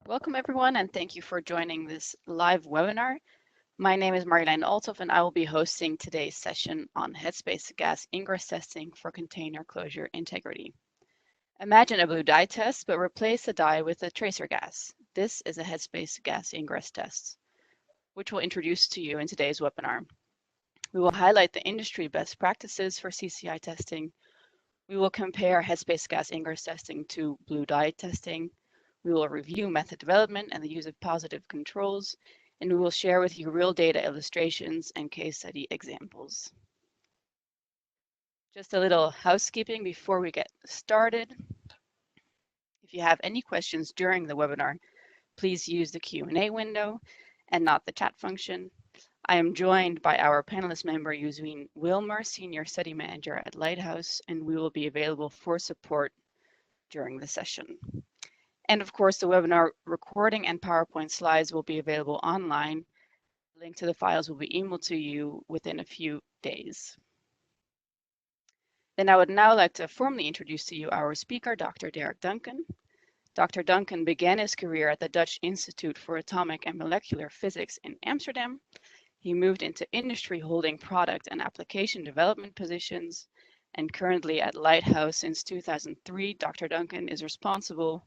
Welcome everyone, and thank you for joining this live webinar. My name is Marjolein Althoff, and I will be hosting today's session on Headspace gas ingress testing for container closure integrity. Imagine a blue dye test, but replace the dye with a tracer gas. This is a Headspace gas ingress test, which we'll introduce to you in today's webinar. We will highlight the industry best practices for CCI testing. We will compare Headspace gas ingress testing to blue dye testing. We will review method development and the use of positive controls, and we will share with you real data illustrations and case study examples. Just a little housekeeping before we get started. If you have any questions during the webinar, please use the Q&A window and not the chat function. I am joined by our panelist member, Eugene Wilmer, Senior Study Manager at Lighthouse, and we will be available for support during the session. And of course, the webinar recording and PowerPoint slides will be available online. The link to the files will be emailed to you within a few days. Then I would now like to formally introduce to you our speaker, Dr. Derek Duncan. Dr. Duncan began his career at the Dutch Institute for Atomic and Molecular Physics in Amsterdam. He moved into industry holding product and application development positions, and currently at Lighthouse since 2003, Dr. Duncan is responsible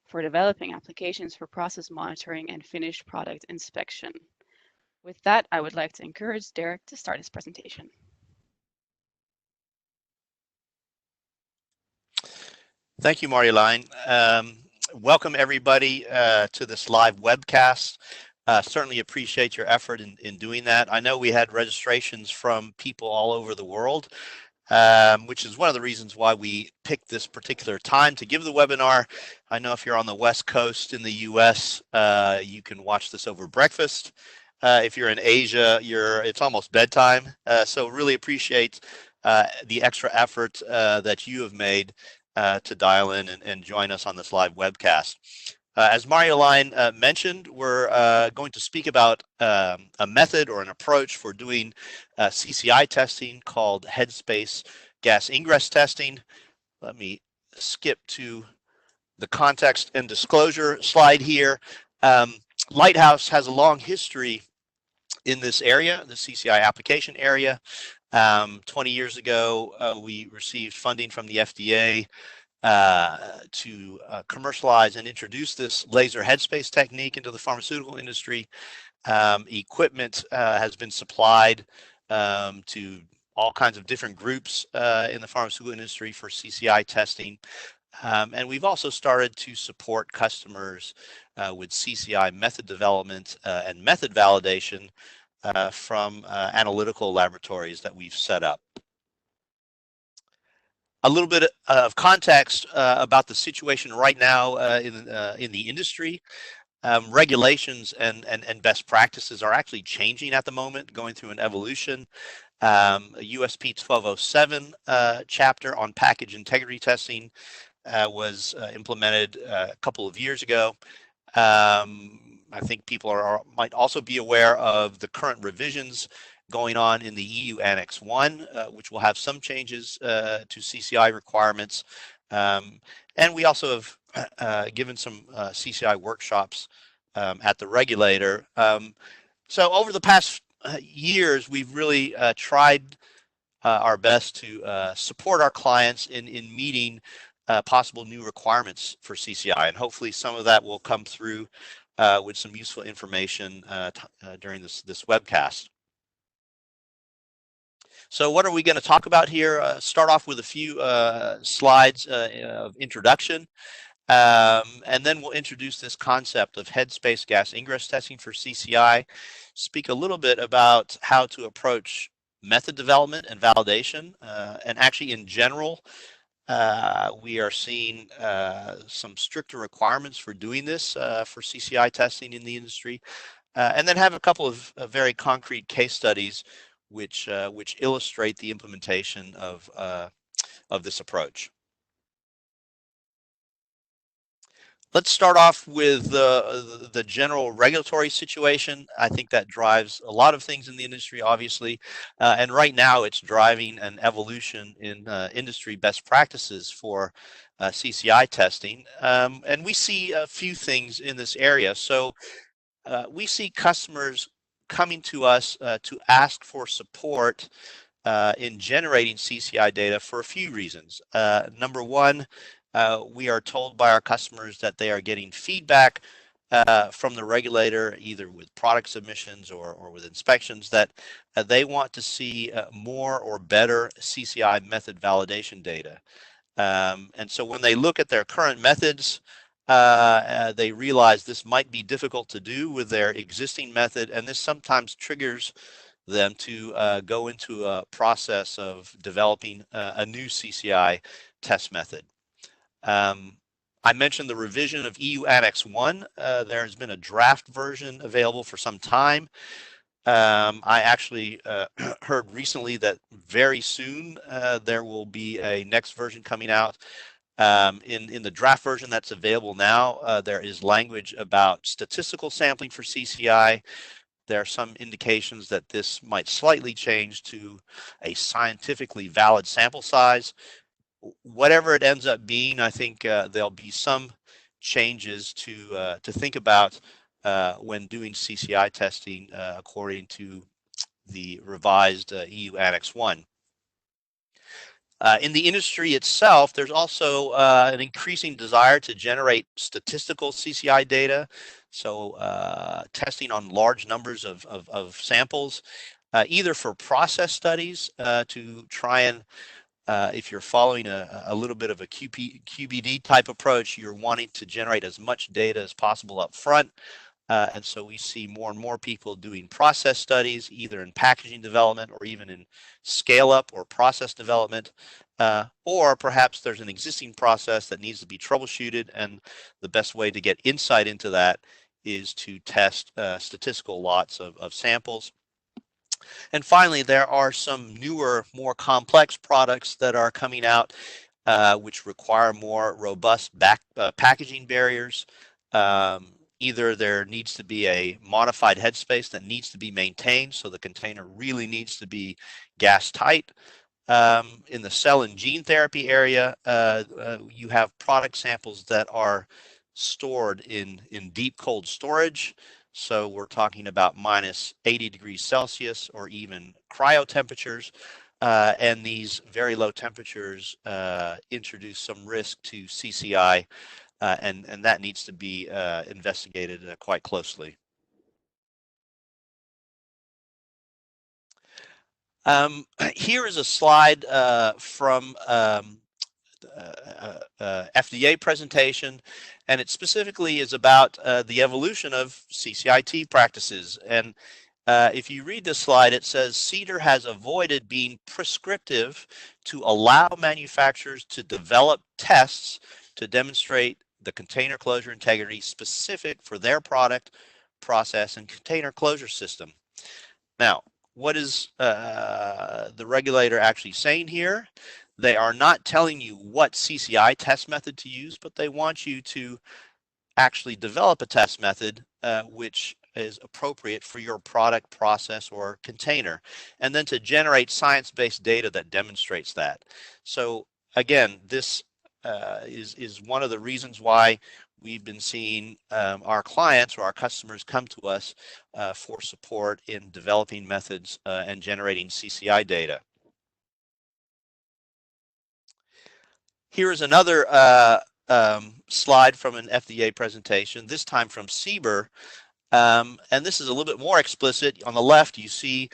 for developing applications for process monitoring and finished product inspection. With that, I would like to encourage Derek to start his presentation. Thank you, Marjolein. Welcome everybody to this live webcast. Certainly appreciate your effort in doing that. I know we had registrations from people all over the world, which is one of the reasons why we picked this particular time to give the webinar. I know if you're on the West Coast in the US, you can watch this over breakfast. If you're in Asia, it's almost bedtime. So really appreciate the extra effort that you have made to dial in and join us on this live webcast. As Marjolein mentioned, we're going to speak about a method or an approach for doing CCI testing called Headspace gas ingress testing. Let me skip to the context and disclosure slide here. Lighthouse has a long history in this area, the CCI application area. 20 years ago, we received funding from the FDA to commercialize and introduce this laser headspace technique into the pharmaceutical industry. Equipment has been supplied to all kinds of different groups in the pharmaceutical industry for CCI testing. And we've also started to support customers with CCI method development and method validation from analytical laboratories that we've set up. A little bit of context about the situation right now in the industry. Regulations and best practices are actually changing at the moment, going through an evolution. USP 1207 chapter on package integrity testing was implemented a couple of years ago. I think people might also be aware of the current revisions going on in the EU Annex 1, which will have some changes to CCI requirements. And we also have given some CCI workshops at the regulator. So over the past years, we've really tried our best to support our clients in meeting possible new requirements for CCI, and hopefully some of that will come through with some useful information during this webcast. So what are we going to talk about here? Start off with a few slides of introduction, and then we'll introduce this concept of Headspace gas ingress testing for CCI, speak a little bit about how to approach method development and validation, and actually in general, we are seeing some stricter requirements for doing this for CCI testing in the industry, and then have a couple of very concrete case studies which illustrate the implementation of this approach. Let's start off with the general regulatory situation. I think that drives a lot of things in the industry, obviously, and right now it's driving an evolution in industry best practices for CCI testing. And we see a few things in this area. So we see customers coming to us to ask for support in generating CCI data for a few reasons. Number one, we are told by our customers that they are getting feedback from the regulator, either with product submissions or with inspections, that they want to see more or better CCI method validation data. And so when they look at their current methods, they realize this might be difficult to do with their existing method, and this sometimes triggers them to go into a process of developing a new CCI test method. I mentioned the revision of EU Annex 1. There has been a draft version available for some time. I actually heard recently that very soon there will be a next version coming out. In the draft version that's available now, there is language about statistical sampling for CCI. There are some indications that this might slightly change to a scientifically valid sample size. Whatever it ends up being, I think there'll be some changes to think about when doing CCI testing according to the revised EU Annex 1. In the industry itself, there's also an increasing desire to generate statistical CCI data, so testing on large numbers of samples, either for process studies to try and if you're following a little bit of a QBD type approach, you're wanting to generate as much data as possible up front. And so we see more and more people doing process studies, either in packaging development or even in scale up or process development. Or perhaps there's an existing process that needs to be troubleshooted, and the best way to get insight into that is to test statistical lots of samples. And finally, there are some newer, more complex products that are coming out which require more robust packaging barriers. Either there needs to be a modified headspace that needs to be maintained, so the container really needs to be gas tight. In the cell and gene therapy area, you have product samples that are stored in deep cold storage. So we're talking about minus 80 degrees Celsius or even cryo temperatures. And these very low temperatures introduce some risk to CCI, and that needs to be investigated quite closely. Here is a slide from FDA presentation, and it specifically is about the evolution of CCIT practices. And if you read this slide, it says CDER has avoided being prescriptive to allow manufacturers to develop tests to demonstrate the container closure integrity specific for their product, process, and container closure system. Now, what is the regulator actually saying here? They are not telling you what CCI test method to use, but they want you to actually develop a test method which is appropriate for your product, process, or container, and then to generate science-based data that demonstrates that. So again, this is one of the reasons why we've been seeing our clients or our customers come to us for support in developing methods and generating CCI data. Here is another slide from an FDA presentation, this time from CBER. And this is a little bit more explicit. On the left, you see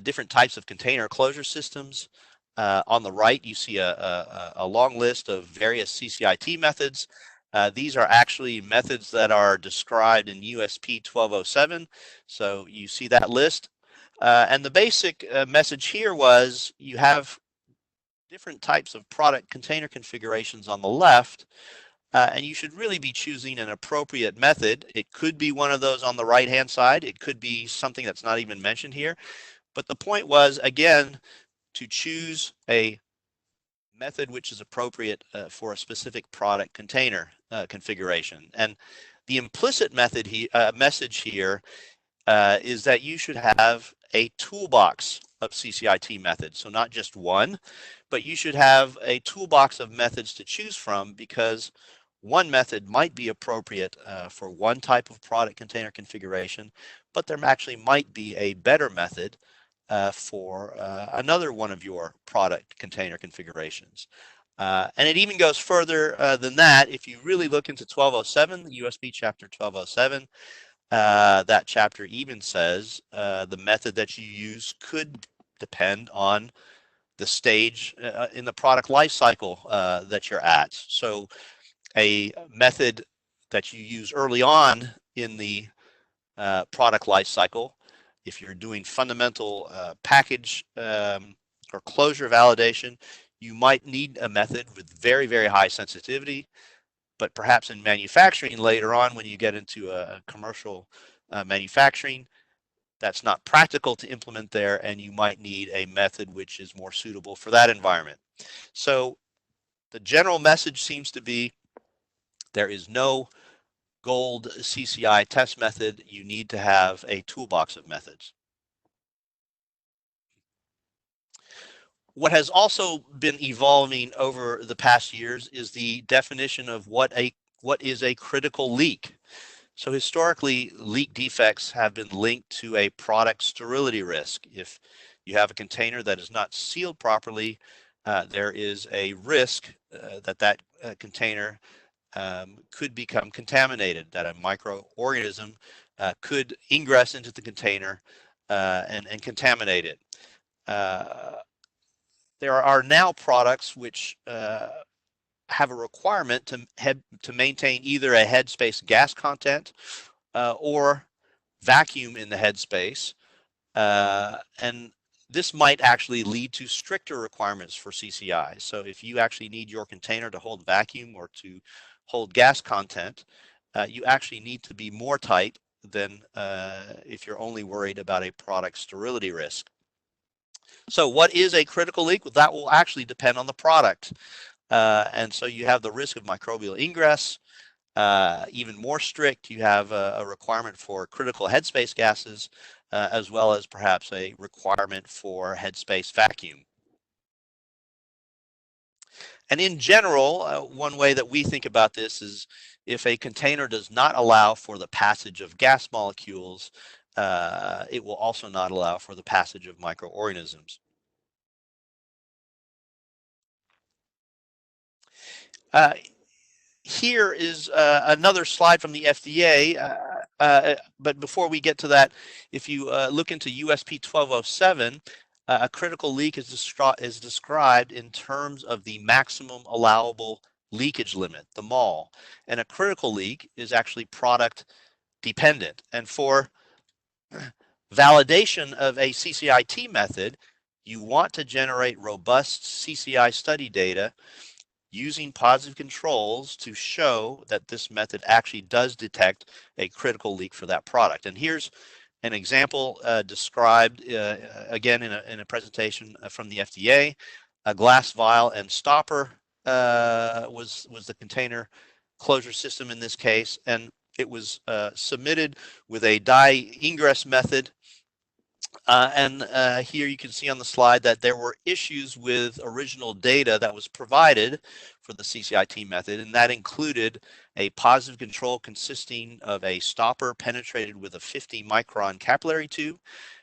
different types of container closure systems. On the right, you see a long list of various CCIT methods. These are actually methods that are described in USP 1207. So you see that list. And the basic message here was you have different types of product container configurations on the left, and you should really be choosing an appropriate method. It could be one of those on the right-hand side. It could be something that's not even mentioned here. But the point was, again, to choose a method which is appropriate for a specific product container configuration. And the implicit message here is that you should have a toolbox of CCIT methods. So not just one, but you should have a toolbox of methods to choose from, because one method might be appropriate for one type of product container configuration, but there actually might be a better method for another one of your product container configurations. And it even goes further than that. If you really look into 1207, the USB chapter 1207, that chapter even says the method that you use could depend on the stage in the product life cycle that you're at. So a method that you use early on in the product life cycle, if you're doing fundamental package or closure validation, you might need a method with very, very high sensitivity. But perhaps in manufacturing later on, when you get into a commercial manufacturing, that's not practical to implement there, and you might need a method which is more suitable for that environment. So the general message seems to be there is no gold CCI test method. You need to have a toolbox of methods. What has also been evolving over the past years is the definition of what is a critical leak. So historically, leak defects have been linked to a product sterility risk. If you have a container that is not sealed properly, there is a risk that container could become contaminated, that a microorganism could ingress into the container and contaminate it. There are now products which have a requirement to maintain either a headspace gas content or vacuum in the headspace, and this might actually lead to stricter requirements for CCI. So if you actually need your container to hold vacuum or to hold gas content, you actually need to be more tight than if you're only worried about a product sterility risk. So what is a critical leak? Well, that will actually depend on the product. And so you have the risk of microbial ingress. Even more strict, you have a requirement for critical headspace gases, as well as perhaps a requirement for headspace vacuum. And in general, one way that we think about this is if a container does not allow for the passage of gas molecules, it will also not allow for the passage of microorganisms. Here is another slide from the FDA, but before we get to that, if you look into USP 1207, a critical leak is described in terms of the maximum allowable leakage limit, the MAL, and a critical leak is actually product dependent. And for validation of a CCIT method, you want to generate robust CCI study data using positive controls to show that this method actually does detect a critical leak for that product. And here's an example described again in a presentation from the FDA. A glass vial and stopper was the container closure system in this case, and it was submitted with a dye ingress method. And here you can see on the slide that there were issues with original data that was provided for the CCIT method, and that included a positive control consisting of a stopper penetrated with a 50 micron capillary tube,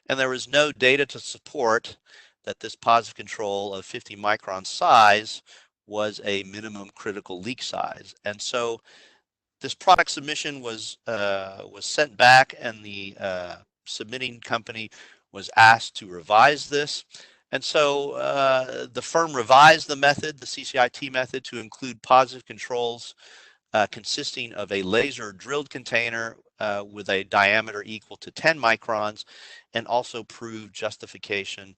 and there was no data to support that this positive control of 50 micron size was a minimum critical leak size. And so this product submission was sent back, and the submitting company was asked to revise this. And so the firm revised the method, the CCIT method, to include positive controls consisting of a laser drilled container with a diameter equal to 10 microns, and also proved justification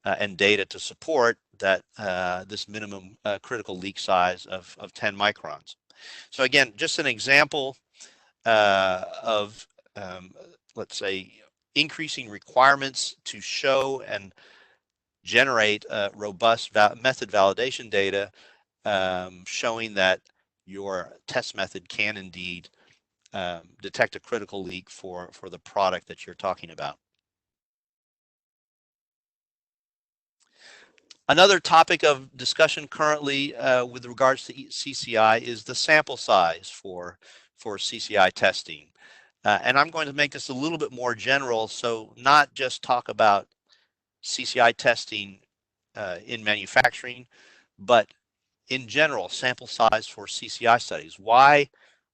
and data to support that this minimum critical leak size of 10 microns. So again, just an example of, let's say, increasing requirements to show and generate robust method validation data showing that your test method can indeed detect a critical leak for the product that you're talking about. Another topic of discussion currently with regards to CCI is the sample size for CCI testing. And I'm going to make this a little bit more general, so not just talk about CCI testing in manufacturing, but in general, sample size for CCI studies. Why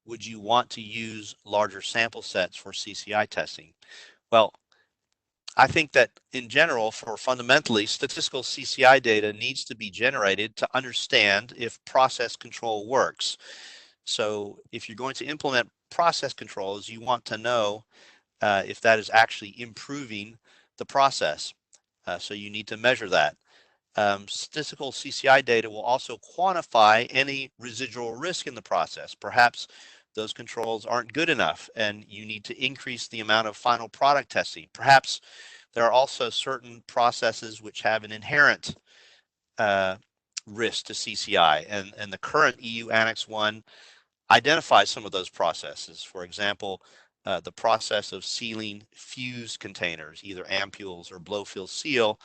would you want to use larger sample sets for CCI testing? Well, I think that in general, for fundamentally, statistical CCI data needs to be generated to understand if process control works. So if you're going to implement process controls, you want to know if that is actually improving the process. So you need to measure that. Statistical CCI data will also quantify any residual risk in the process. Perhaps those controls aren't good enough and you need to increase the amount of final product testing. Perhaps there are also certain processes which have an inherent risk to CCI, and the current EU Annex 1 identifies some of those processes. For example, the process of sealing fused containers, either ampules or blow-fill seal.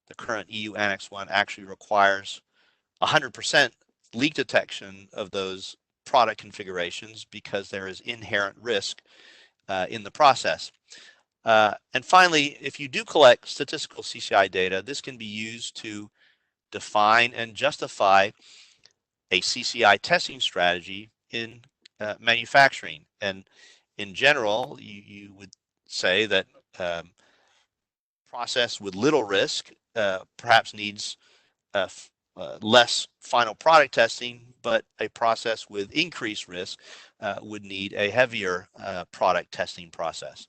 The current EU Annex 1 actually requires 100% leak detection of those product configurations because there is inherent risk in the process. And finally, if you do collect statistical CCI data, this can be used to define and justify a CCI testing strategy in manufacturing. And in general, you would say that process with little risk perhaps needs less final product testing, but a process with increased risk would need a heavier product testing process.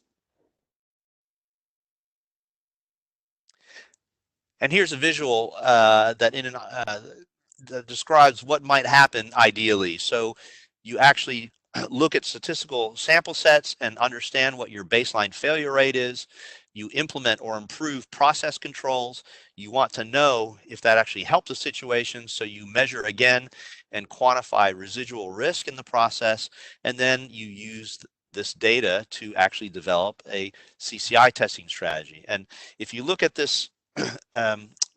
And here's a visual that describes what might happen ideally. So you actually look at statistical sample sets and understand what your baseline failure rate is. You implement or improve process controls. You want to know if that actually helped the situation, so you measure again and quantify residual risk in the process, and then you use this data to actually develop a CCI testing strategy. And if you look at this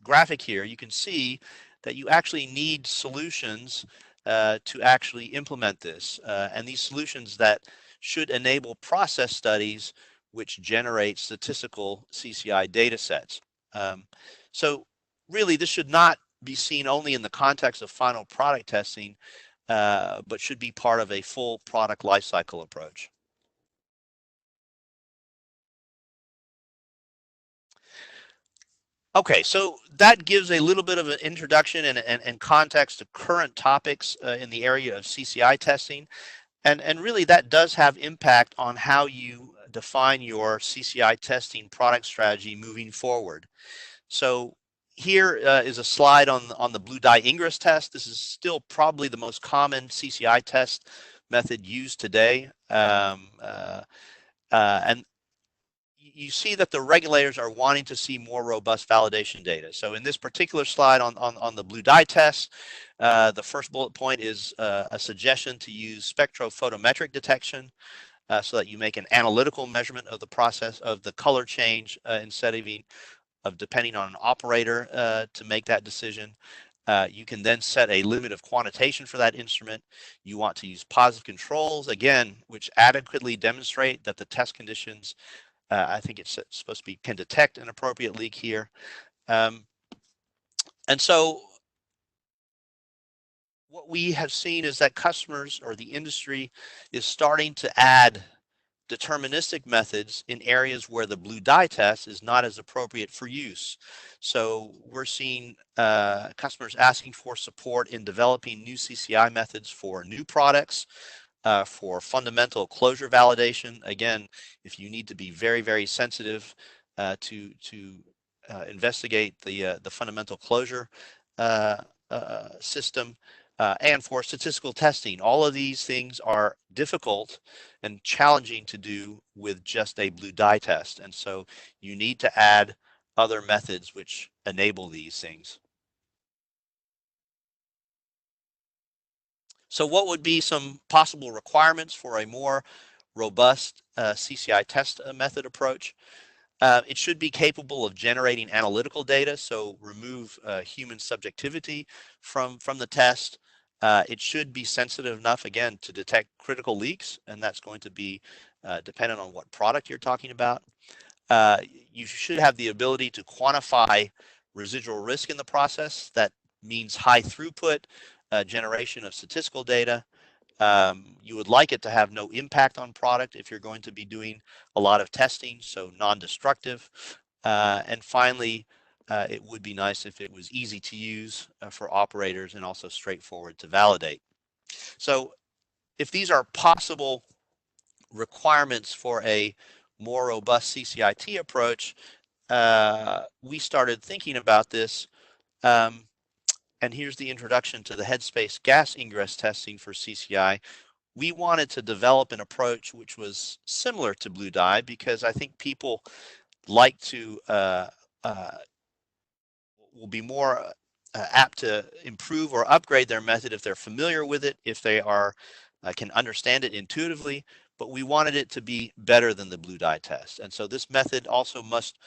graphic here, you can see that you actually need solutions to actually implement this, and these solutions that should enable process studies which generate statistical CCI data sets. So really, this should not be seen only in the context of final product testing, but should be part of a full product lifecycle approach. Okay, so that gives a little bit of an introduction and context to current topics in the area of CCI testing. And really that does have impact on how you define your CCI testing product strategy moving forward. So here is a slide on the blue dye Ingress test. This is still probably the most common CCI test method used today. And you see that the regulators are wanting to see more robust validation data. So in this particular slide on the blue dye test, the first bullet point is a suggestion to use spectrophotometric detection so that you make an analytical measurement of the process of the color change instead of depending on an operator to make that decision. You can then set a limit of quantitation for that instrument. You want to use positive controls, again, which adequately demonstrate that the test conditions I think it's supposed to be can detect an appropriate leak here. And so what we have seen is that customers or the industry is starting to add deterministic methods in areas where the blue dye test is not as appropriate for use. So we're seeing customers asking for support in developing new CCI methods for new products, for fundamental closure validation. Again, if you need to be very, very sensitive to investigate the fundamental closure system, and for statistical testing. All of these things are difficult and challenging to do with just a blue dye test. And so you need to add other methods which enable these things. So what would be some possible requirements for a more robust CCI test method approach? It should be capable of generating analytical data, so remove human subjectivity from the test. It should be sensitive enough, again, to detect critical leaks, and that's going to be dependent on what product you're talking about. You should have the ability to quantify residual risk in the process. That means high throughput generation of statistical data. You would like it to have no impact on product if you're going to be doing a lot of testing, so non-destructive. And finally, it would be nice if it was easy to use for operators and also straightforward to validate. So if these are possible requirements for a more robust CCIT approach, we started thinking about this. And here's the introduction to the Headspace gas ingress testing for CCI. We wanted to develop an approach which was similar to blue dye because I think people like to will be more apt to improve or upgrade their method if they're familiar with it, if they are can understand it intuitively. But we wanted it to be better than the blue dye test, and so this method also must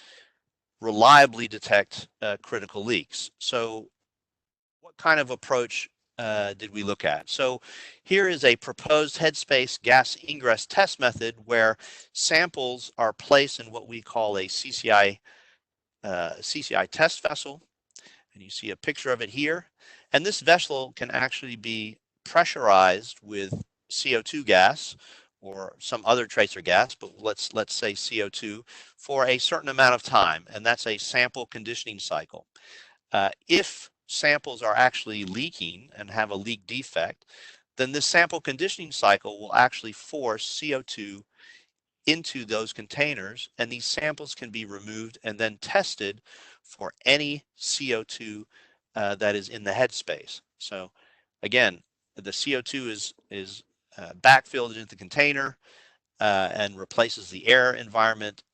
reliably detect critical leaks. So what kind of approach did we look at? So here is a proposed Headspace gas ingress test method where samples are placed in what we call a CCI test vessel. And you see a picture of it here. And this vessel can actually be pressurized with CO2 gas or some other tracer gas, but let's say CO2 for a certain amount of time. And that's a sample conditioning cycle. If samples are actually leaking and have a leak defect, then this sample conditioning cycle will actually force CO2 into those containers, and these samples can be removed and then tested for any CO2 that is in the headspace. So again, the CO2 is backfilled into the container and replaces the air environment.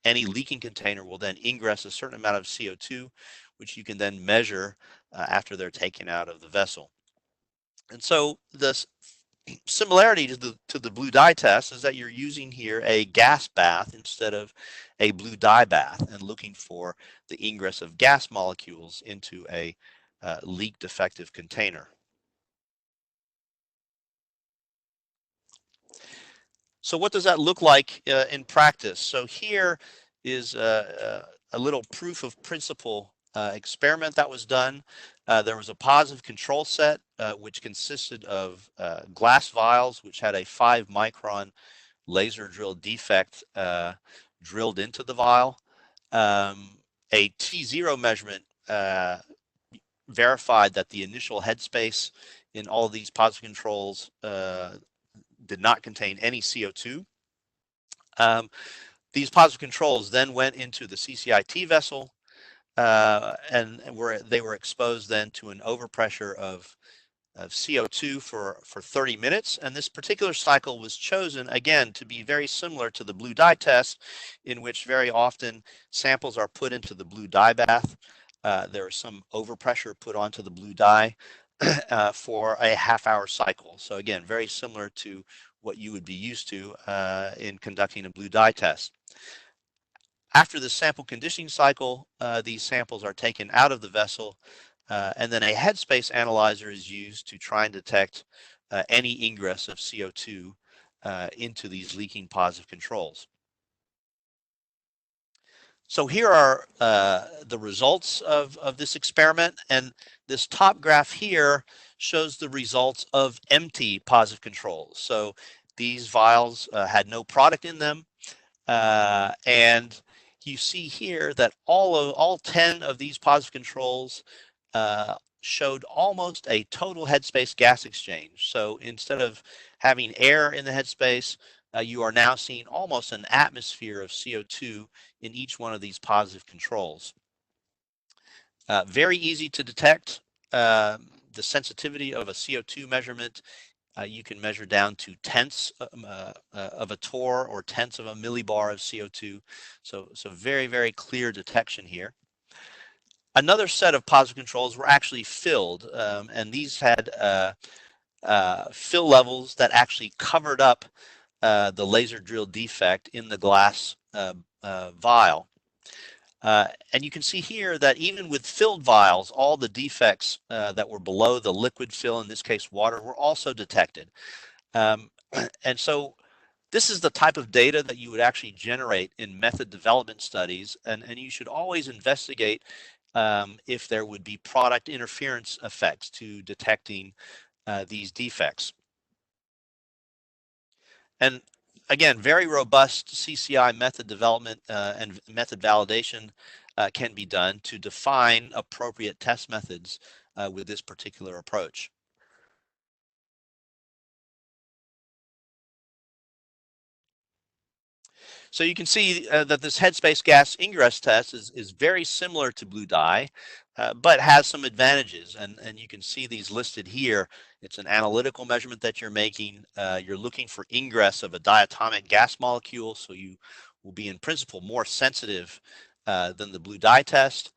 Any leaking container will then ingress a certain amount of CO2, which you can then measure after they're taken out of the vessel. And so the similarity to the blue dye test is that you're using here a gas bath instead of a blue dye bath and looking for the ingress of gas molecules into a leak defective container. So what does that look like in practice? So here is a little proof of principle experiment that was done. There was a positive control set which consisted of glass vials which had a 5-micron laser drill defect drilled into the vial. A T0 measurement verified that the initial headspace in all of these positive controls did not contain any CO2. These positive controls then went into the CCIT vessel and they were exposed then to an overpressure of CO2 for 30 minutes. And this particular cycle was chosen, again, to be very similar to the blue dye test, in which very often samples are put into the blue dye bath. There is some overpressure put onto the blue dye for a half-hour cycle. So again, very similar to what you would be used to in conducting a blue dye test. After the sample conditioning cycle, these samples are taken out of the vessel, and then a headspace analyzer is used to try and detect any ingress of CO2 into these leaking positive controls. So here are the results of this experiment, and this top graph here shows the results of empty positive controls. So these vials had no product in them, and you see here that all 10 of these positive controls showed almost a total headspace gas exchange. So instead of having air in the headspace, you are now seeing almost an atmosphere of CO2 in each one of these positive controls. Very easy to detect. The sensitivity of a CO2 measurement, you can measure down to tenths of a torr or tenths of a millibar of CO2. So very, very clear detection here. Another set of positive controls were actually filled, and these had fill levels that actually covered up the laser drill defect in the glass vial. And you can see here that even with filled vials, all the defects that were below the liquid fill, in this case water, were also detected. Um, and so this is the type of data that you would actually generate in method development studies, and you should always investigate if there would be product interference effects to detecting these defects. And again, very robust CCI method development and method validation can be done to define appropriate test methods with this particular approach. So you can see that this Headspace gas ingress test is very similar to blue dye, but has some advantages. And you can see these listed here. It's an analytical measurement that you're making. You're looking for ingress of a diatomic gas molecule, so you will be in principle more sensitive than the blue dye test.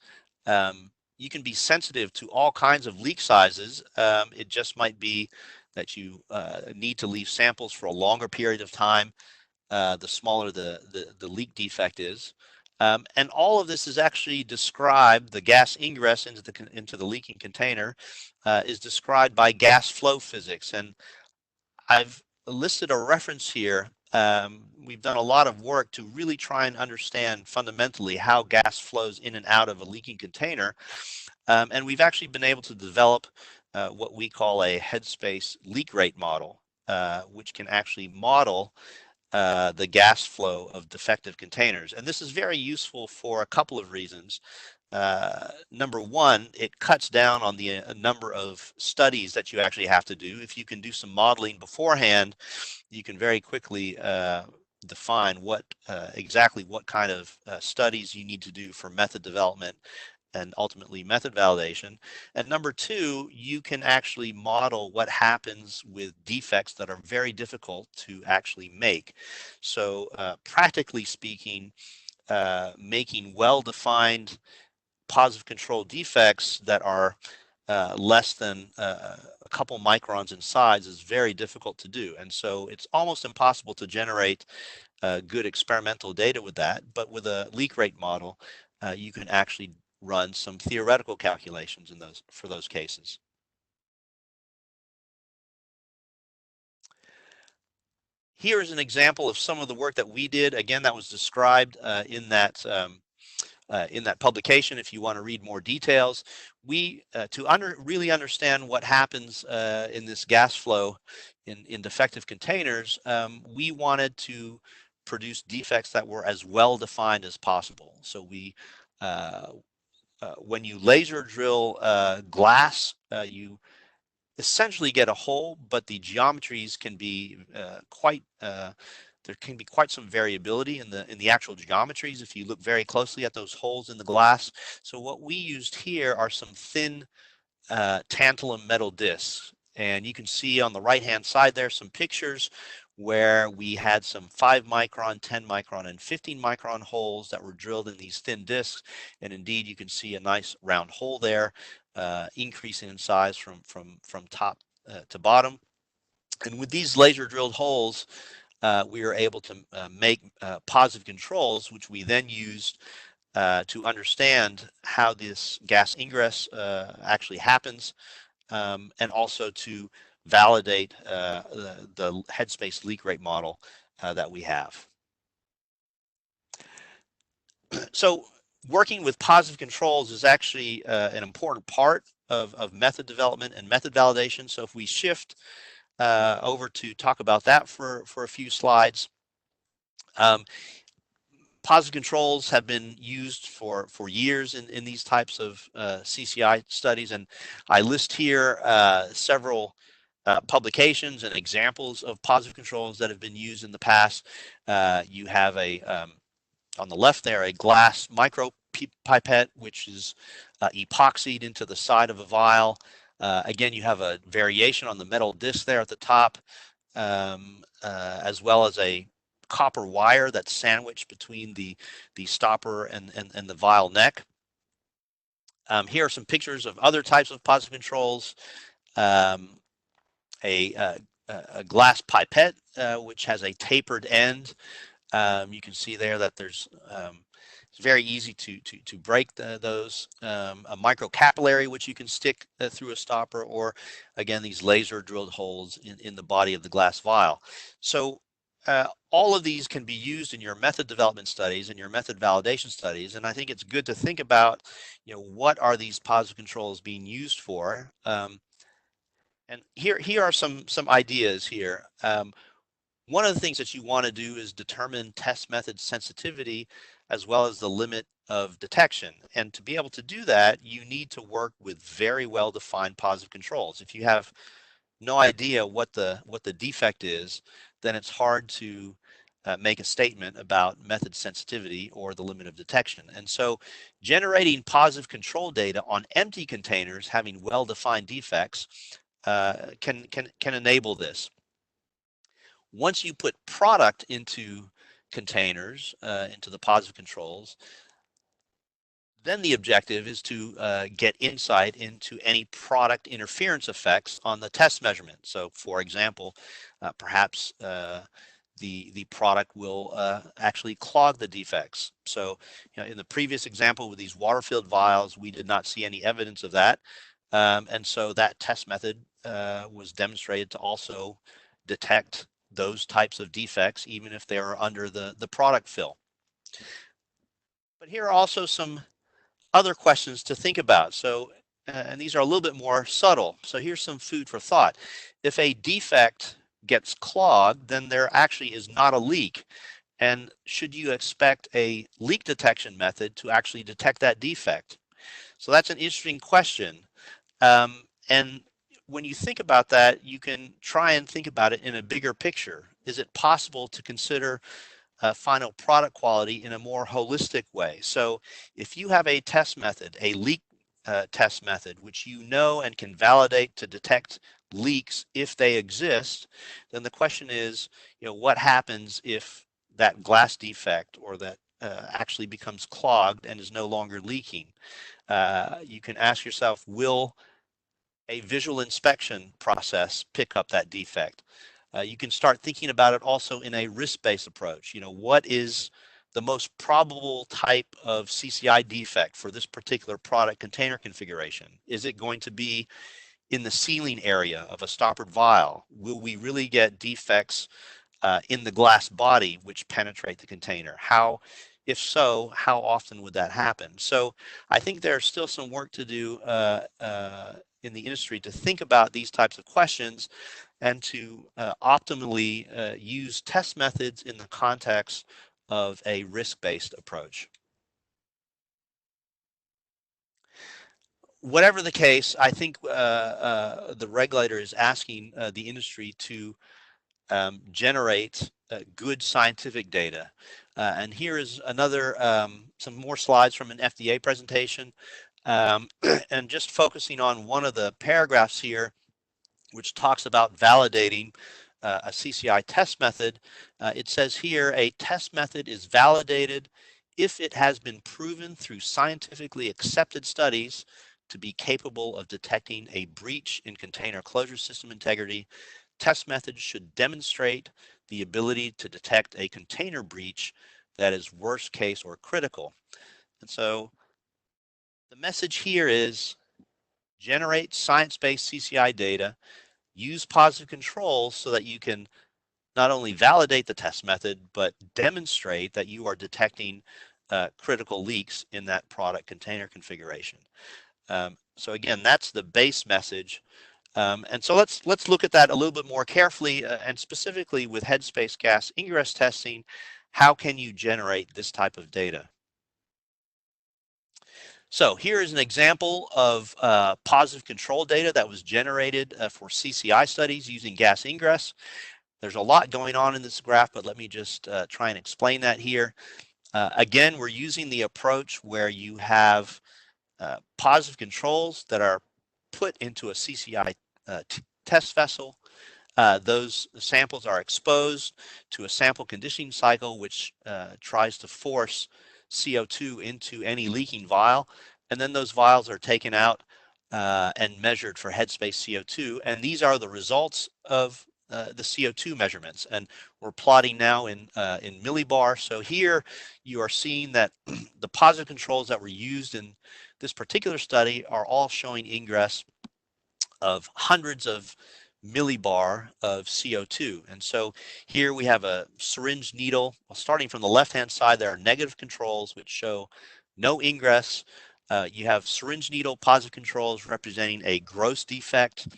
You can be sensitive to all kinds of leak sizes. It just might be that you need to leave samples for a longer period of time, the smaller the leak defect is. And all of this is actually described, the gas ingress into the leaking container is described by gas flow physics. And I've listed a reference here. We've done a lot of work to really try and understand fundamentally how gas flows in and out of a leaking container. And we've actually been able to develop what we call a Headspace leak rate model, which can actually model the gas flow of defective containers. And this is very useful for a couple of reasons. Number one, it cuts down on the number of studies that you actually have to do. If you can do some modeling beforehand, you can very quickly define exactly what kind of studies you need to do for method development and ultimately method validation. And number two, you can actually model what happens with defects that are very difficult to actually make. So practically speaking, making well-defined positive control defects that are less than a couple microns in size is very difficult to do. And so it's almost impossible to generate good experimental data with that. But with a leak rate model, you can actually run some theoretical calculations for those cases. Here is an example of some of the work that we did. Again, that was described in that publication. If you want to read more details, we really understand what happens in this gas flow in defective containers, we wanted to produce defects that were as well defined as possible. So when you laser drill glass, you essentially get a hole, but the geometries can be there can be quite some variability in the actual geometries if you look very closely at those holes in the glass. So what we used here are some thin tantalum metal discs. And you can see on the right-hand side there some pictures where we had some 5 micron, 10 micron, and 15 micron holes that were drilled in these thin discs. And indeed, you can see a nice round hole there, increasing in size from top to bottom. And with these laser drilled holes, we were able to make positive controls, which we then used to understand how this gas ingress actually happens, and also to validate the Headspace leak rate model that we have. So working with positive controls is actually an important part of method development and method validation. So if we shift over to talk about that for a few slides. Positive controls have been used for years in these types of CCI studies, and I list here several publications and examples of positive controls that have been used in the past. You have on the left there, a glass micro pipette, which is epoxied into the side of a vial. Again, you have a variation on the metal disc there at the top, as well as a copper wire that's sandwiched between the stopper and the vial neck. Here are some pictures of other types of positive controls. Um, a glass pipette, which has a tapered end. You can see there that there's it's very easy to break those. A microcapillary, which you can stick through a stopper, or again these laser drilled holes in the body of the glass vial. So all of these can be used in your method development studies and your method validation studies, and I think it's good to think about, what are these positive controls being used for? And here are some ideas here. One of the things that you want to do is determine test method sensitivity as well as the limit of detection. And to be able to do that, you need to work with very well-defined positive controls. If you have no idea what the defect is, then it's hard to make a statement about method sensitivity or the limit of detection. And so generating positive control data on empty containers having well-defined defects can enable this. Once you put product into containers, into the positive controls, then the objective is to get insight into any product interference effects on the test measurement. So for example, perhaps the product will actually clog the defects. So in the previous example with these water-filled vials, we did not see any evidence of that. And so that test method was demonstrated to also detect those types of defects, even if they are under the product fill. But here are also some other questions to think about. So, and these are a little bit more subtle. So here's some food for thought. If a defect gets clogged, then there actually is not a leak. And should you expect a leak detection method to actually detect that defect? So that's an interesting question. And when you think about that, you can try and think about it in a bigger picture. Is it possible to consider final product quality in a more holistic way? So if you have a test method, a leak test method, which you know and can validate to detect leaks if they exist, then the question is, what happens if that glass defect or that actually becomes clogged and is no longer leaking? You can ask yourself, will a visual inspection process pick up that defect? You can start thinking about it also in a risk-based approach. What is the most probable type of CCI defect for this particular product container configuration? Is it going to be in the sealing area of a stoppered vial? Will we really get defects in the glass body which penetrate the container? If so, how often would that happen? So I think there's still some work to do in the industry to think about these types of questions and to optimally use test methods in the context of a risk-based approach. Whatever the case, I think the regulator is asking the industry to generate good scientific data. And here is another, some more slides from an FDA presentation. And just focusing on one of the paragraphs here, which talks about validating a CCI test method. It says here, a test method is validated if it has been proven through scientifically accepted studies to be capable of detecting a breach in container closure system integrity. Test methods should demonstrate the ability to detect a container breach that is worst case or critical. And so the message here is generate science-based CCI data, use positive controls so that you can not only validate the test method, but demonstrate that you are detecting critical leaks in that product container configuration. So again, that's the base message. And so let's look at that a little bit more carefully, and specifically with Headspace gas ingress testing. How can you generate this type of data? So here is an example of positive control data that was generated for CCI studies using gas ingress. There's a lot going on in this graph, but let me just try and explain that here. Again, we're using the approach where you have positive controls that are put into a CCI test vessel. Those samples are exposed to a sample conditioning cycle, which tries to force CO2 into any leaking vial. and then those vials are taken out and measured for Headspace CO2, and these are the results of the CO2 measurements, and we're plotting now in millibar. So here you are seeing that the positive controls that were used in this particular study are all showing ingress of hundreds of millibar of CO2. And so here we have a syringe needle. Well, starting from the left-hand side, there are negative controls which show no ingress. You have syringe needle positive controls representing a gross defect.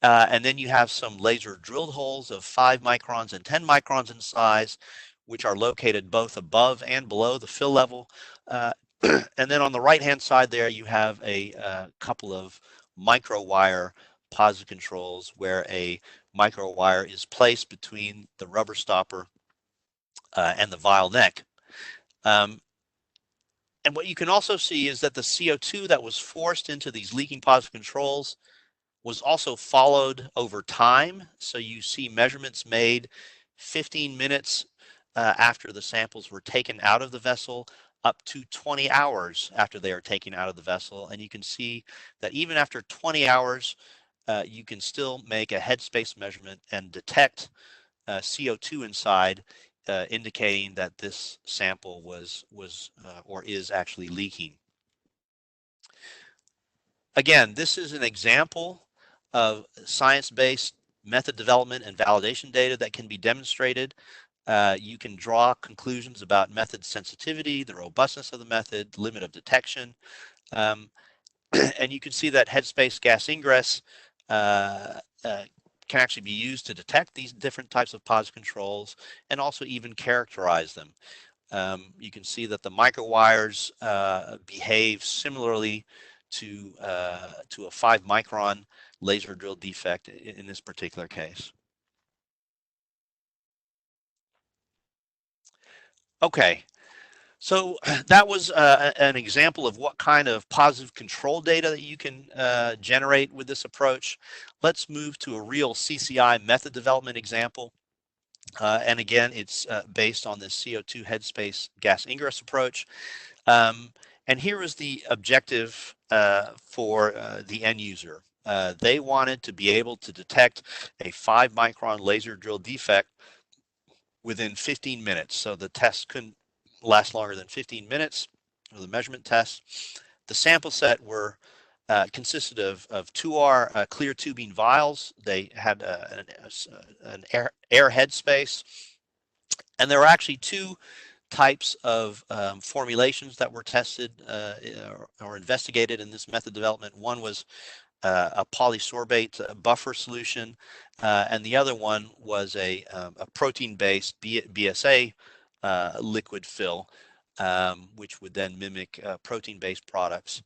And then you have some laser drilled holes of 5 microns and 10 microns in size, which are located both above and below the fill level. And then on the right-hand side there, you have a couple of micro wire positive controls where a micro wire is placed between the rubber stopper and the vial neck. And what you can also see is that the CO2 that was forced into these leaking positive controls was also followed over time. So you see measurements made 15 minutes after the samples were taken out of the vessel, up to 20 hours after they are taken out of the vessel. And you can see that even after 20 hours, you can still make a headspace measurement and detect CO2 inside, indicating that this sample was or is actually leaking. Again, this is an example of science-based method development and validation data that can be demonstrated. You can draw conclusions about method sensitivity, the robustness of the method, limit of detection. And you can see that Headspace gas ingress can actually be used to detect these different types of positive controls and also even characterize them. You can see that the microwires behave similarly to a 5 micron laser drill defect in this particular case. Okay, so that was an example of what kind of positive control data that you can generate with this approach. Let's move to a real CCI method development example. And again, it's based on this CO2 headspace gas ingress approach. And here is the objective for the end user. They wanted to be able to detect a 5 micron laser drill defect within 15 minutes. So the test couldn't last longer than 15 minutes, or the measurement test. The sample set were consisted of 2R clear tubing vials. They had an air headspace. And there were actually two types of formulations that were tested or investigated in this method development. One was a polysorbate buffer solution, and the other one was a protein-based BSA liquid fill, which would then mimic protein-based products.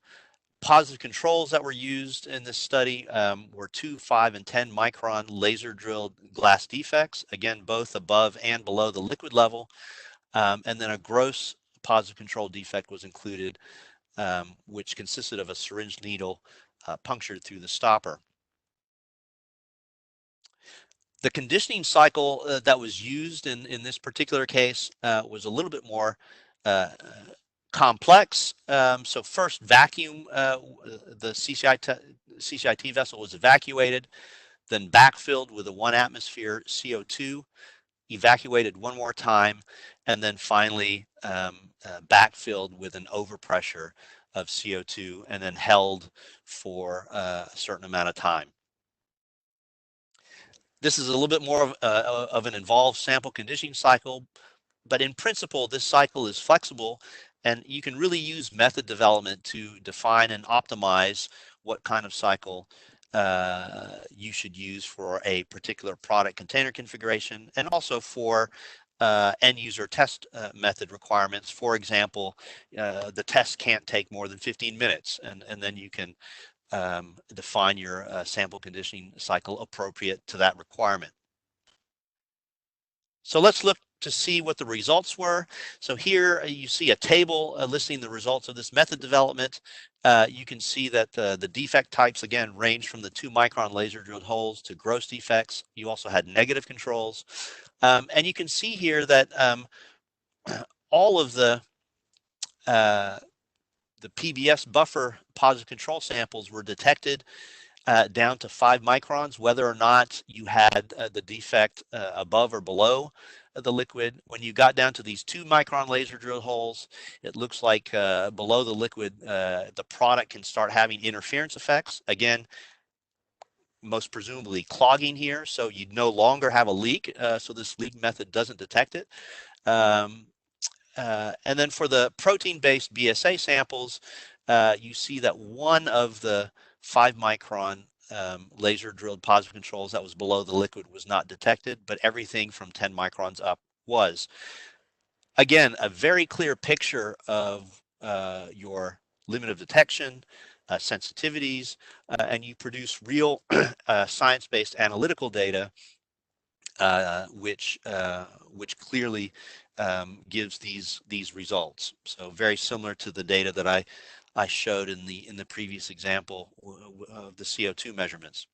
Positive controls that were used in this study were 2, 5, and 10 micron laser drilled glass defects, again, both above and below the liquid level. And then a gross positive control defect was included, which consisted of a syringe needle punctured through the stopper. The conditioning cycle that was used in this particular case was a little bit more complex. So first, vacuum, the CCIT vessel was evacuated, then backfilled with a 1 atmosphere CO2, evacuated one more time, and then finally backfilled with an overpressure of CO2 and then held for a certain amount of time. This is a little bit more of an involved sample conditioning cycle, but in principle, this cycle is flexible, and you can really use method development to define and optimize what kind of cycle you should use for a particular product container configuration, and also for end user test method requirements. For example, the test can't take more than 15 minutes, and then you can define your sample conditioning cycle appropriate to that requirement. So let's look to see what the results were. So here you see a table listing the results of this method development. You can see that the defect types, again, range from the 2 micron laser drilled holes to gross defects. You also had negative controls. And you can see here that all of the the PBS buffer positive control samples were detected down to 5 microns, whether or not you had the defect above or below the liquid. When you got down to these 2 micron laser drill holes, it looks like below the liquid, the product can start having interference effects. Again, most presumably clogging here, so you no longer have a leak, so this leak method doesn't detect it. And then for the protein-based BSA samples, you see that one of the 5 micron laser drilled positive controls that was below the liquid was not detected, but everything from 10 microns up was. Again, a very clear picture of your limit of detection, sensitivities, and you produce real science-based analytical data which clearly gives these results. So very similar to the data that I showed in the previous example of the CO2 measurements.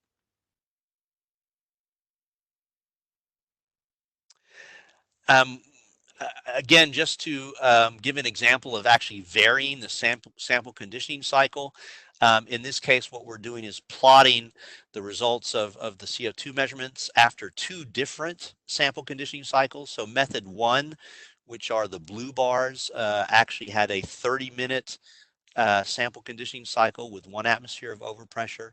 Again, just to give an example of actually varying the sample conditioning cycle. In this case, what we're doing is plotting the results of the CO2 measurements after 2 different sample conditioning cycles. So method 1, which are the blue bars, actually had a 30-minute sample conditioning cycle with 1 atmosphere of overpressure.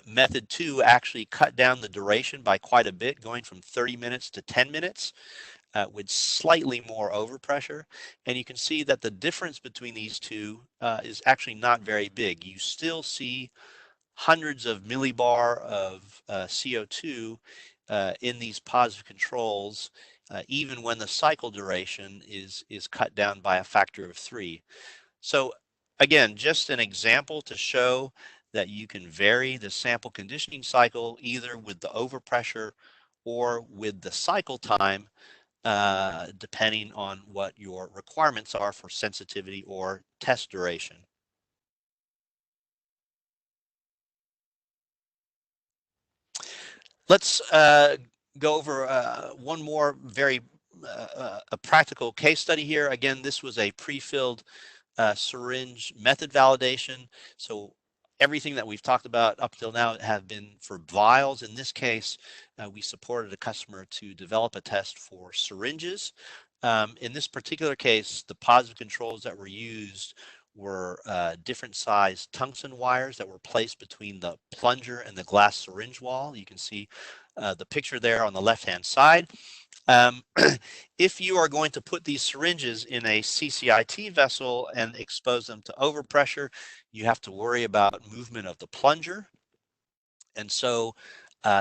Method 2 actually cut down the duration by quite a bit, going from 30 minutes to 10 minutes. With slightly more overpressure. And you can see that the difference between these two is actually not very big. You still see hundreds of millibar of CO2 in these positive controls, even when the cycle duration is cut down by a factor of 3. So again, just an example to show that you can vary the sample conditioning cycle either with the overpressure or with the cycle time, depending on what your requirements are for sensitivity or test duration. Let's go over one more very a practical case study here. Again, this was a pre-filled syringe method validation. So everything that we've talked about up till now have been for vials. In this case, we supported a customer to develop a test for syringes. In this particular case, the positive controls that were used were different size tungsten wires that were placed between the plunger and the glass syringe wall. You can see the picture there on the left-hand side. If you are going to put these syringes in a CCIT vessel and expose them to overpressure, you have to worry about movement of the plunger. And so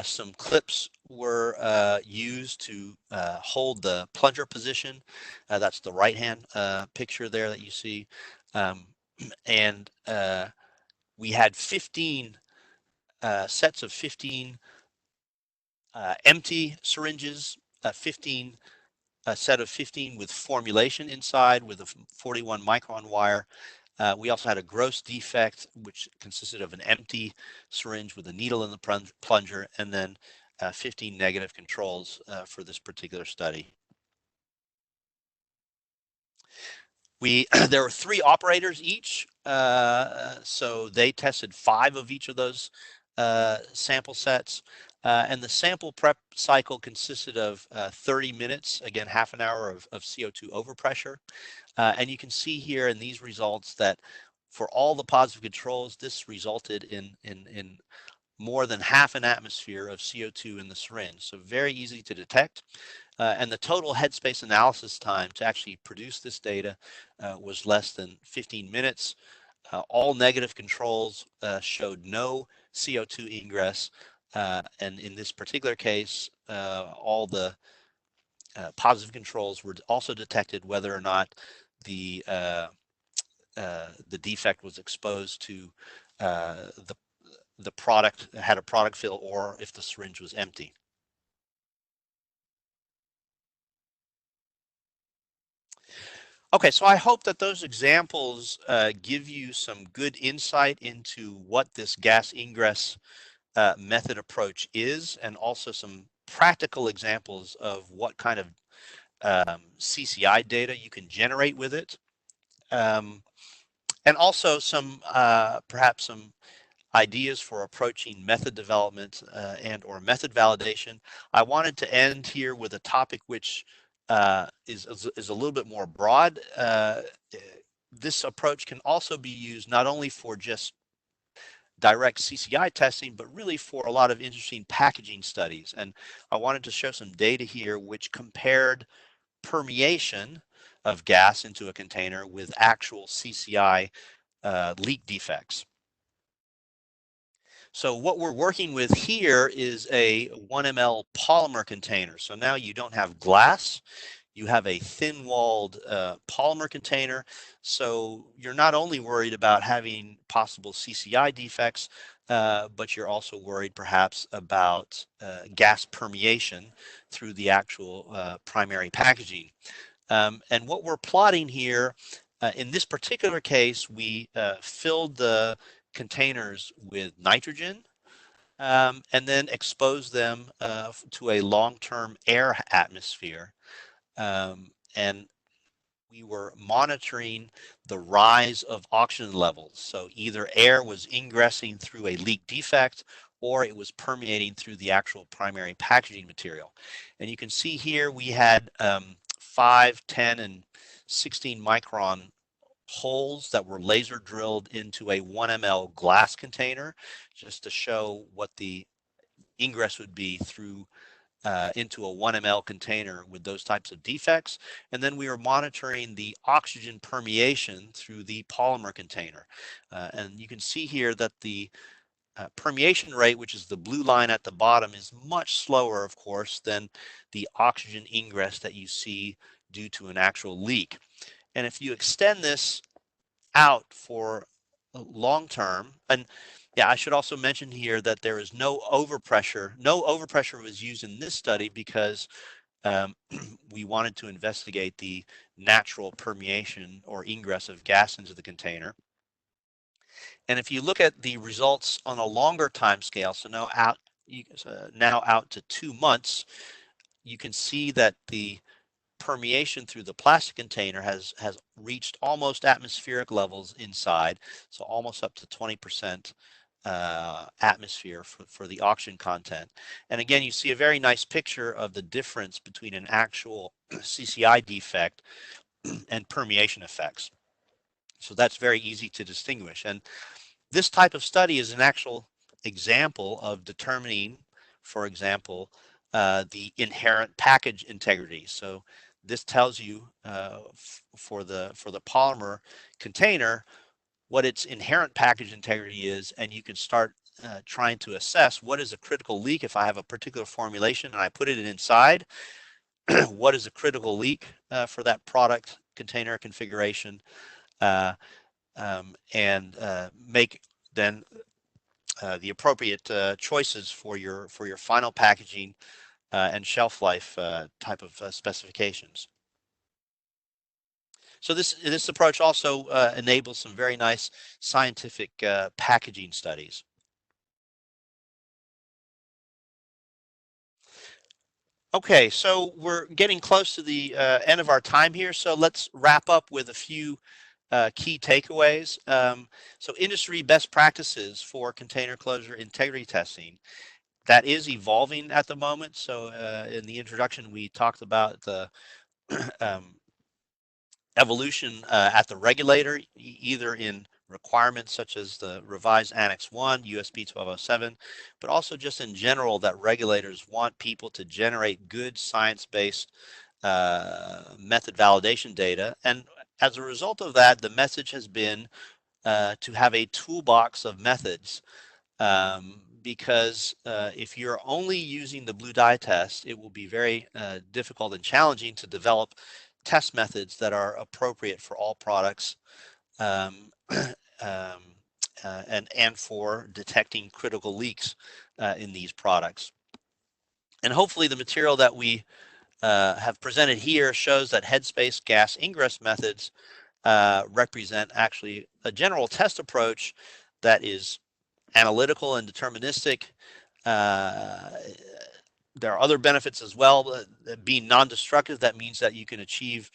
some clips were used to hold the plunger position. That's the right-hand picture there that you see. And we had 15 sets of 15 empty syringes, 15 a set of 15 with formulation inside with a 41 micron wire. We also had a gross defect, which consisted of an empty syringe with a needle in the plunger, and then 15 negative controls for this particular study. There were 3 operators each, so they tested 5 of each of those sample sets. And the sample prep cycle consisted of 30 minutes, again, half an hour of CO2 overpressure. And you can see here in these results that for all the positive controls, this resulted in more than half an atmosphere of CO2 in the syringe. So very easy to detect. And the total headspace analysis time to actually produce this data was less than 15 minutes. All negative controls showed no CO2 ingress. And in this particular case, all the positive controls were also detected whether or not the defect was exposed to the product, had a product fill, or if the syringe was empty. Okay, so I hope that those examples give you some good insight into what this gas ingress method approach is, and also some practical examples of what kind of CCI data you can generate with it. and also some perhaps some ideas for approaching method development and or method validation. I wanted to end here with a topic which is a little bit more broad. This approach can also be used not only for just direct CCI testing, but really for a lot of interesting packaging studies. And I wanted to show some data here which compared permeation of gas into a container with actual CCI leak defects. So what we're working with here is a 1 ml polymer container. So now you don't have glass, you have a thin-walled polymer container. So you're not only worried about having possible CCI defects, but you're also worried perhaps about gas permeation through the actual primary packaging. And what we're plotting here, in this particular case, we filled the containers with nitrogen and then exposed them to a long-term air atmosphere. And we were monitoring the rise of oxygen levels. So either air was ingressing through a leak defect or it was permeating through the actual primary packaging material. And you can see here we had 5, 10, and 16 micron holes that were laser drilled into a 1 ml glass container just to show what the ingress would be through into a 1 ml container with those types of defects. And then we were monitoring the oxygen permeation through the polymer container. And you can see here that the permeation rate, which is the blue line at the bottom, is much slower, of course, than the oxygen ingress that you see due to an actual leak. And if you extend this out for long term, and yeah, I should also mention here that there is no overpressure. No overpressure was used in this study because we wanted to investigate the natural permeation or ingress of gas into the container. And if you look at the results on a longer time scale, so now out to 2 months, you can see that the permeation through the plastic container has reached almost atmospheric levels inside, so almost up to 20% atmosphere for the oxygen content. And again, you see a very nice picture of the difference between an actual CCI defect and permeation effects. So that's very easy to distinguish. And this type of study is an actual example of determining, for example, the inherent package integrity. So this tells you for the polymer container what its inherent package integrity is, and you can start trying to assess what is a critical leak. If I have a particular formulation and I put it inside, what is a critical leak for that product container configuration, and make then the appropriate choices for your final packaging and shelf life type of specifications. So this approach also enables some very nice scientific packaging studies. Okay, so we're getting close to the end of our time here, so let's wrap up with a few key takeaways. So industry best practices for container closure integrity testing. That is evolving at the moment. So in the introduction, we talked about the evolution at the regulator, either in requirements such as the revised Annex 1, USB 1207, but also just in general that regulators want people to generate good science-based method validation data. And as a result of that, the message has been to have a toolbox of methods, because if you're only using the blue dye test, it will be very difficult and challenging to develop test methods that are appropriate for all products, and for detecting critical leaks in these products. And hopefully the material that we have presented here shows that Headspace gas ingress methods represent actually a general test approach that is analytical and deterministic. There are other benefits as well. Being non-destructive, that means that you can achieve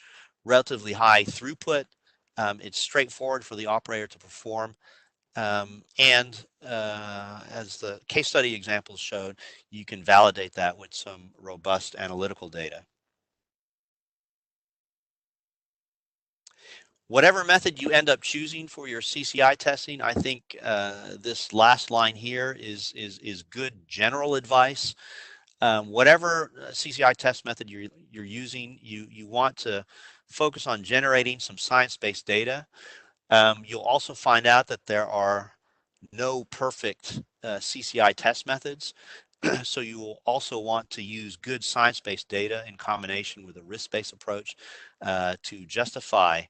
relatively high throughput It's straightforward for the operator to perform. And as the case study examples showed, you can validate that with some robust analytical data. Whatever method you end up choosing for your CCI testing, I think this last line here is good general advice. Whatever CCI test method you're using, you want to focus on generating some science-based data. You'll also find out that there are no perfect CCI test methods. So you will also want to use good science-based data in combination with a risk-based approach to justify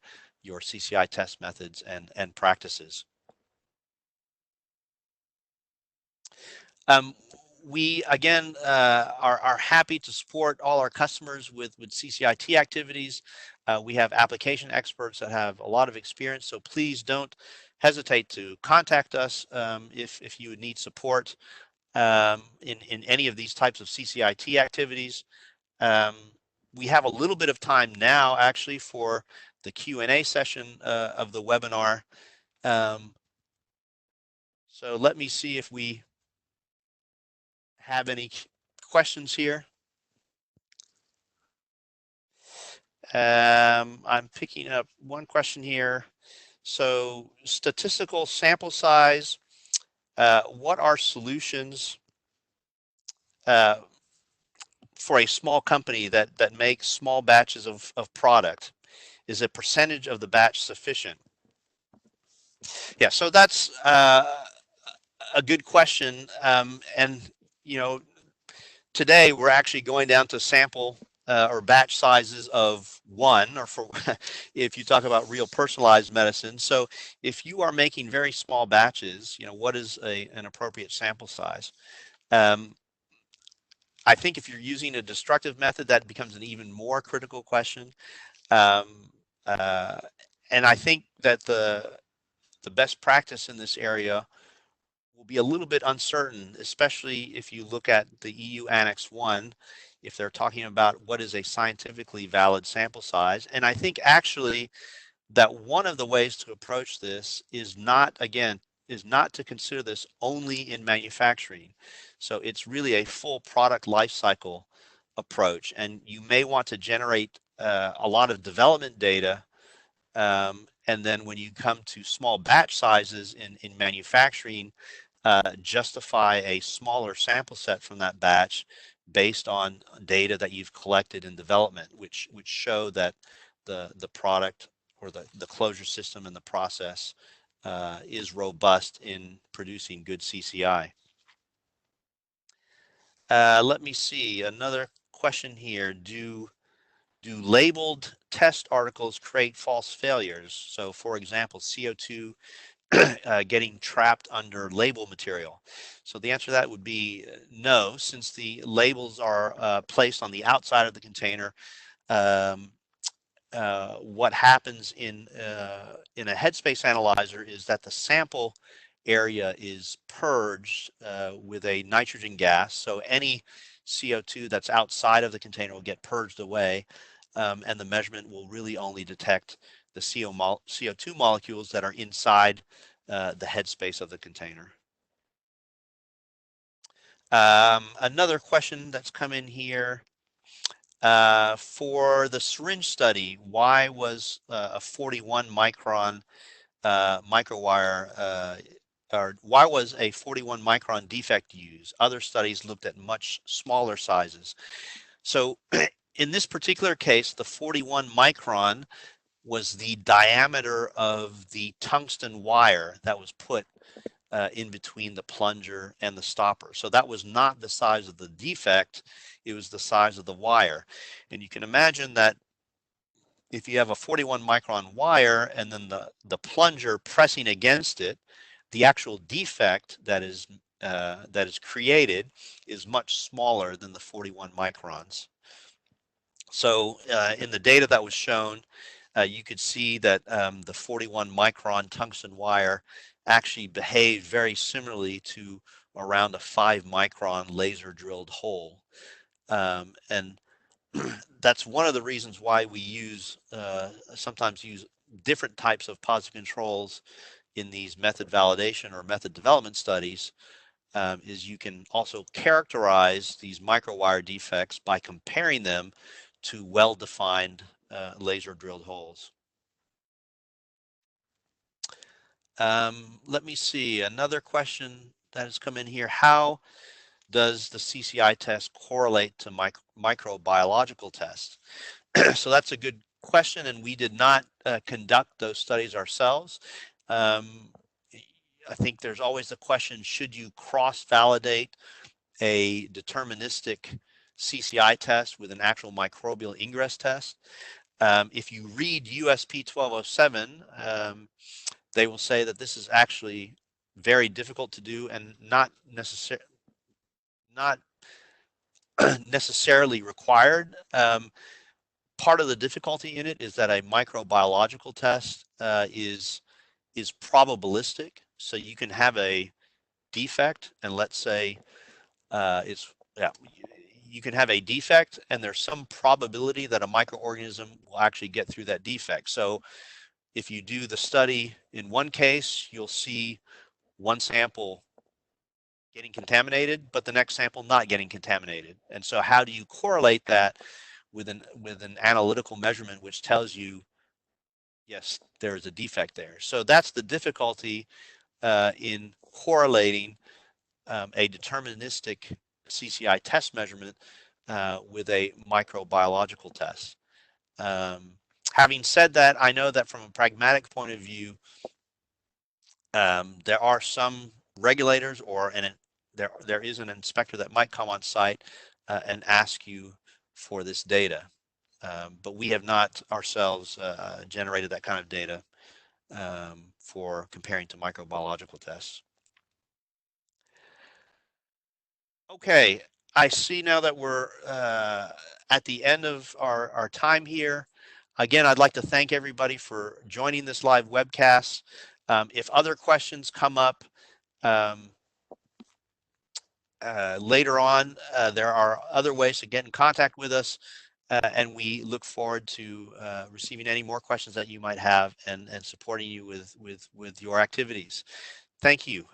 your CCI test methods and practices. We again are happy to support all our customers with CCIT activities. We have application experts that have a lot of experience, so please don't hesitate to contact us if you would need support in any of these types of CCIT activities. We have a little bit of time now actually for the Q&A session of the webinar. So let me see if we have any questions here. I'm picking up one question here. So statistical sample size, what are solutions for a small company that makes small batches of product? Is a percentage of the batch sufficient? Yeah, so that's a good question. And, you know, today we're actually going down to sample or batch sizes of one, or for if you talk about real personalized medicine. So if you are making very small batches, you know, what is an appropriate sample size? I think if you're using a destructive method, that becomes an even more critical question. Um, uh, and I think that the best practice in this area will be a little bit uncertain, especially if you look at the EU Annex 1, if they're talking about what is a scientifically valid sample size. And I think actually that one of the ways to approach this is not, again, is not to consider this only in manufacturing. So it's really a full product life cycle approach. And you may want to generate a lot of development data. And then when you come to small batch sizes in manufacturing, justify a smaller sample set from that batch based on data that you've collected in development, which show that the product or the closure system and the process is robust in producing good CCI. Let me see another question here. Do labeled test articles create false failures? So for example, CO2 getting trapped under label material? So the answer to that would be no, since the labels are placed on the outside of the container. What happens in a Headspace analyzer is that the sample area is purged with a nitrogen gas. So any CO2 that's outside of the container will get purged away, and the measurement will really only detect the CO2 molecules that are inside the headspace of the container. Another question that's come in here. For the syringe study, why was a 41 micron microwire, or why was a 41 micron defect used? Other studies looked at much smaller sizes. So in this particular case, the 41 micron was the diameter of the tungsten wire that was put in between the plunger and the stopper. So that was not the size of the defect, it was the size of the wire. And you can imagine that if you have a 41 micron wire and then the plunger pressing against it, the actual defect that is created is much smaller than the 41 microns. So in the data that was shown, you could see that the 41 micron tungsten wire actually behaved very similarly to around a 5 micron laser drilled hole. And that's one of the reasons why we use sometimes use different types of positive controls in these method validation or method development studies is you can also characterize these microwire defects by comparing them to well-defined laser drilled holes. Let me see, another question that has come in here. How does the CCI test correlate to microbiological tests? So that's a good question, and we did not conduct those studies ourselves. Um, I think there's always the question, should you cross-validate a deterministic CCI test with an actual microbial ingress test? If you read USP 1207, they will say that this is actually very difficult to do and not necessarily required. Part of the difficulty in it is that a microbiological test is probabilistic. So you can have a defect, and let's say you can have a defect, and there's some probability that a microorganism will actually get through that defect. So if you do the study in one case, you'll see one sample getting contaminated, but the next sample not getting contaminated. And so how do you correlate that with an analytical measurement which tells you, yes, there is a defect there? So that's the difficulty in correlating a deterministic CCI test measurement with a microbiological test. Having said that, I know that from a pragmatic point of view, there are some regulators or there is an inspector that might come on site and ask you for this data. But we have not ourselves generated that kind of data for comparing to microbiological tests. Okay, I see now that we're at the end of our time here. Again, I'd like to thank everybody for joining this live webcast. If other questions come up later on, there are other ways to get in contact with us, and we look forward to receiving any more questions that you might have and supporting you with your activities. Thank you.